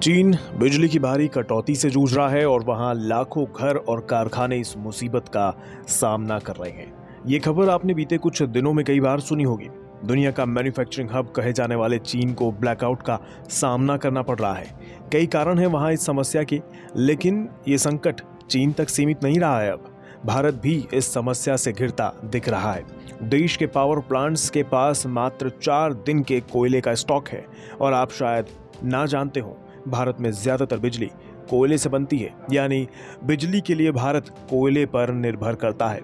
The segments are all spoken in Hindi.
चीन बिजली की भारी कटौती से जूझ रहा है और वहां लाखों घर और कारखाने इस मुसीबत का सामना कर रहे हैं। ये खबर आपने बीते कुछ दिनों में कई बार सुनी होगी। दुनिया का मैन्युफैक्चरिंग हब कहे जाने वाले चीन को ब्लैकआउट का सामना करना पड़ रहा है। कई कारण हैं वहां इस समस्या के, लेकिन ये संकट चीन तक सीमित नहीं रहा है। अब भारत भी इस समस्या से घिरता दिख रहा है। देश के पावर प्लांट्स के पास मात्र 4 दिन के कोयले का स्टॉक है और आप शायद ना जानते हो, भारत में ज्यादातर बिजली कोयले से बनती है, यानी बिजली के लिए भारत कोयले पर निर्भर करता है।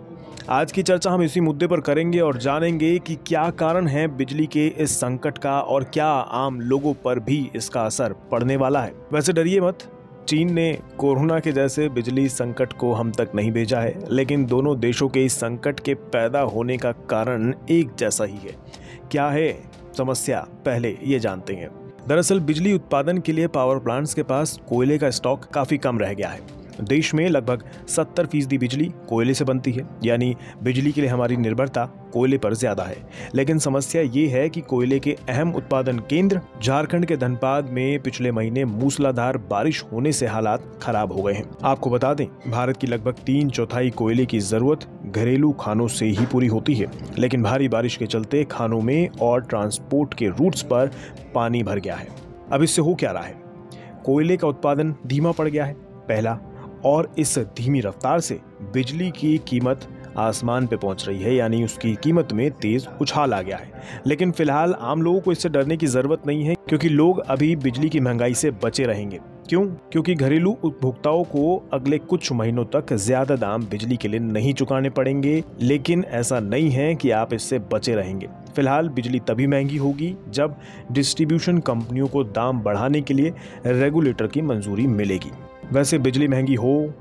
आज की चर्चा हम इसी मुद्दे पर करेंगे और जानेंगे कि क्या कारण है बिजली के इस संकट का और क्या आम लोगों पर भी इसका असर पड़ने वाला है। वैसे डरिए मत, चीन ने कोरोना के जैसे बिजली संकट को हम तक नहीं भेजा है, लेकिन दोनों देशों के इस संकट के पैदा होने का कारण एक जैसा ही है। क्या है समस्या, पहले ये जानते हैं। दरअसल बिजली उत्पादन के लिए पावर प्लांट्स के पास कोयले का स्टॉक काफी कम रह गया है। देश में लगभग 70% बिजली कोयले से बनती है, यानी बिजली के लिए हमारी निर्भरता कोयले पर ज्यादा है। लेकिन समस्या ये है कि कोयले के अहम उत्पादन केंद्र झारखंड के धनबाद में पिछले महीने मूसलाधार बारिश होने से हालात खराब हो गए हैं। आपको बता दें, भारत की लगभग 3/4 कोयले की जरूरत घरेलू खानों से ही पूरी होती है, लेकिन भारी बारिश के चलते खानों में और ट्रांसपोर्ट के रूट्स पर पानी भर गया है। अब इससे हो क्या रहा है? कोयले का उत्पादन धीमा पड़ गया है, पहला, और इस धीमी रफ्तार से बिजली की कीमत आसमान पे पहुंच रही है, यानी उसकी कीमत में तेज उछाल आ गया है। लेकिन फिलहाल आम लोगों को इससे डरने की जरूरत नहीं है, क्योंकि लोग अभी बिजली की महंगाई से बचे रहेंगे। क्यों? क्योंकि घरेलू उपभोक्ताओं को अगले कुछ महीनों तक ज्यादा दाम बिजली के लिए नहीं चुकाने पड़ेंगे, लेकिन ऐसा नहीं है कि आप इससे बचे रहेंगे। फिलहाल बिजली तभी महंगी होगी जब डिस्ट्रीब्यूशन कंपनियों को दाम बढ़ाने के लिए रेगुलेटर की मंजूरी मिलेगी। वैसे बिजली महंगी हो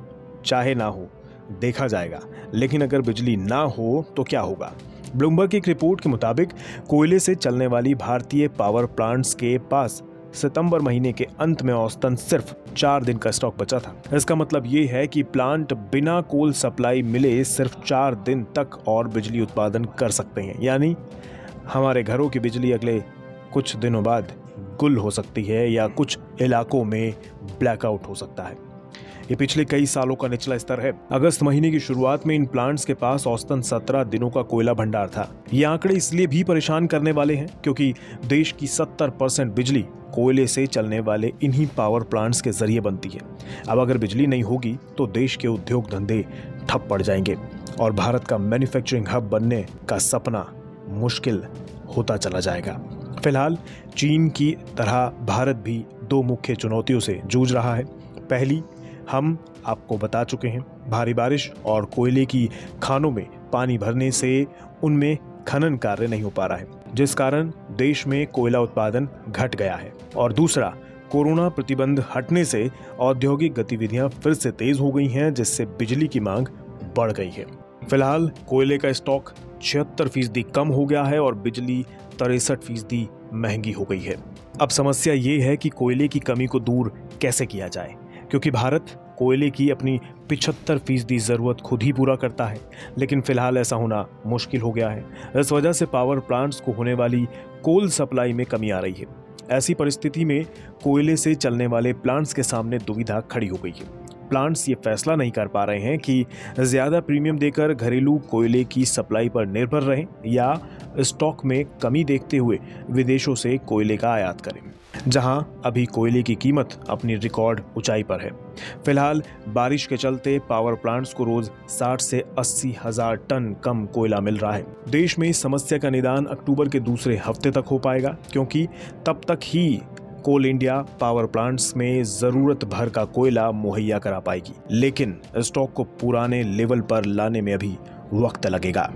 चाहे ना हो देखा जाएगा, लेकिन अगर बिजली ना हो तो क्या होगा? ब्लूमबर्ग की एक रिपोर्ट के मुताबिक कोयले से चलने वाली भारतीय पावर प्लांट्स के पास सितंबर महीने के अंत में औसतन सिर्फ 4 दिन का स्टॉक बचा था। इसका मतलब ये है कि प्लांट बिना कोल सप्लाई मिले सिर्फ 4 दिन तक और बिजली उत्पादन कर सकते हैं, यानी हमारे घरों की बिजली अगले कुछ दिनों बाद गुल हो सकती है या कुछ इलाकों में ब्लैकआउट हो सकता है। ये पिछले कई सालों का निचला स्तर है। अगस्त महीने की शुरुआत में इन प्लांट्स के पास औसतन 17 दिनों का कोयला भंडार था। ये आंकड़े इसलिए भी परेशान करने वाले हैं क्योंकि देश की 70% बिजली कोयले से चलने वाले इन्हीं पावर प्लांट्स के जरिए बनती है। अब अगर बिजली नहीं होगी तो देश के उद्योग धंधे ठप पड़ जाएंगे और भारत का मैन्युफैक्चरिंग हब बनने का सपना मुश्किल होता चला जाएगा। फिलहाल चीन की तरह भारत भी 2 मुख्य चुनौतियों से जूझ रहा है। पहली, हम आपको बता चुके हैं, भारी बारिश और कोयले की खानों में पानी भरने से उनमें खनन कार्य नहीं हो पा रहा है, जिस कारण देश में कोयला उत्पादन घट गया है। और दूसरा, कोरोना प्रतिबंध हटने से औद्योगिक गतिविधियां फिर से तेज हो गई हैं, जिससे बिजली की मांग बढ़ गई है। फिलहाल कोयले का स्टॉक 76% कम हो गया है और बिजली 63% महंगी हो गई है। अब समस्या ये है कि कोयले की कमी को दूर कैसे किया जाए, क्योंकि भारत कोयले की अपनी 75% जरूरत खुद ही पूरा करता है, लेकिन फिलहाल ऐसा होना मुश्किल हो गया है। इस वजह से पावर प्लांट्स को होने वाली कोल सप्लाई में कमी आ रही है। ऐसी परिस्थिति में कोयले से चलने वाले प्लांट्स के सामने दुविधा खड़ी हो गई है। प्लांट्स ये फैसला नहीं कर पा रहे हैं कि ज्यादा प्रीमियम देकर घरेलू कोयले की सप्लाई पर निर्भर रहें या स्टॉक में कमी देखते हुए विदेशों से कोयले का आयात करें, जहां अभी कोयले की कीमत अपनी रिकॉर्ड ऊंचाई पर है। फिलहाल बारिश के चलते पावर प्लांट्स को रोज 60 से 80 हजार टन कम कोयला मिल रहा है। देश में इस समस्या का निदान अक्टूबर के दूसरे हफ्ते तक हो पाएगा, क्योंकि तब तक ही कोल इंडिया पावर प्लांट्स में जरूरत भर का कोयला मुहैया करा पाएगी, लेकिन स्टॉक को पुराने लेवल पर लाने में अभी वक्त लगेगा।